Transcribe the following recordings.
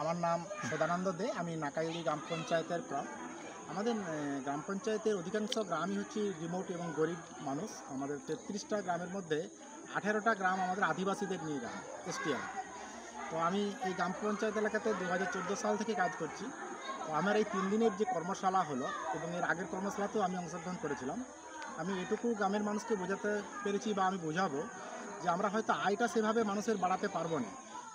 আমার নাম সদানন্দ দে। আমি নাকাইলি গ্রাম পঞ্চায়েতের ক্রম। আমাদের গ্রাম পঞ্চায়েতের অধিকাংশ গ্রামই হচ্ছে রিমোট এবং গরিব মানুষ। আমাদের ৩৩টা গ্রামের মধ্যে 18টা গ্রাম আমাদের আদিবাসীদের নিয়ে গ্রাম, এসটি এলাকা। তো আমি এই গ্রাম পঞ্চায়েত এলাকাতে 2014 সাল থেকে কাজ করছি। তো আমার এই 3 দিনের যে কর্মশালা হলো এবং এর আগের কর্মশালাতেও আমি অংশগ্রহণ করেছিলাম। আমি এটুকু গ্রামের মানুষকে বোঝাতে পেরেছি বা আমি বোঝাবো যে আমরা হয়তো আয়টা সেভাবে মানুষের বাড়াতে পারবো না,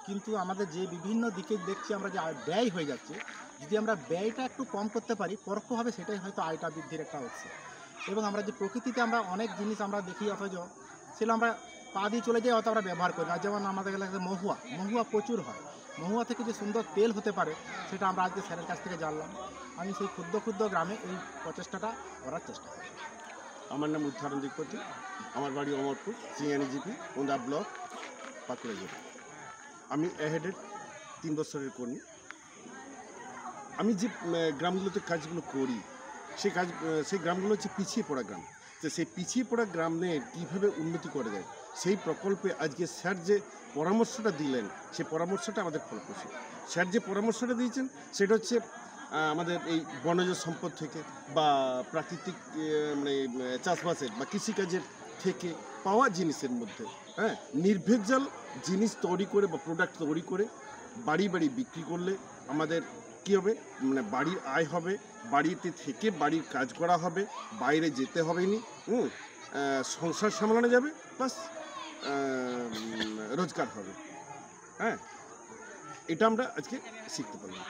কিন্তু আমাদের যে বিভিন্ন দিকে দেখছি আমরা যে ব্যয় হয়ে যাচ্ছে, যদি আমরা ব্যয়টা একটু কম করতে পারি পরোক্ষভাবে সেটাই হয়তো আয়টা বৃদ্ধির একটা উৎস। এবং আমরা যে প্রকৃতিতে আমরা অনেক জিনিস আমরা দেখি অথচ সেগুলো আমরা পা দিয়ে চলে যাই, হয়তো আমরা ব্যবহার করি না। যেমন আমাদের এলাকাতে মহুয়া প্রচুর হয়। মহুয়া থেকে যে সুন্দর তেল হতে পারে সেটা আমরা আজকে স্যারের কাছ থেকে জানলাম। আমি সেই ক্ষুদ্র ক্ষুদ্র গ্রামে এই প্রচেষ্টাটা করার চেষ্টা করি। আমার নাম উদ্ধারণ দিকপতি। আমার বাড়ি অমরপুর, সিঙ্গানি জিপি, ওন্দা ব্লক, বাঁকুড়া জেলা। আমি এহেডের 3 বছরের কর্মী। আমি যে গ্রামগুলোতে কাজগুলো করি সেই গ্রামগুলো হচ্ছে পিছিয়ে পড়া গ্রাম। তো সেই পিছিয়ে পড়া গ্রামের কীভাবে উন্নতি করা যায় সেই প্রকল্পে আজকে স্যার যে পরামর্শটা দিলেন সেই পরামর্শটা আমাদের ফলপ্রসূ। স্যার যে পরামর্শটা দিয়েছেন সেটা হচ্ছে আমাদের এই বনজ সম্পদ থেকে বা প্রাকৃতিক মানে চাষবাসের বা কৃষিকাজের থেকে পাওয়া জিনিসের মধ্যে নির্ভেজাল জিনিস তৈরি করে বা প্রোডাক্ট তৈরি করে বাড়ি বাড়ি বিক্রি করলে আমাদের কী হবে, মানে বাড়ির আয় হবে, বাড়িতে থেকে বাড়ির কাজ করা হবে, বাইরে যেতে হবে নি, সংসার সামলানো যাবে, প্লাস রোজগার হবে। এটা আমরা আজকে শিখতে পারলাম।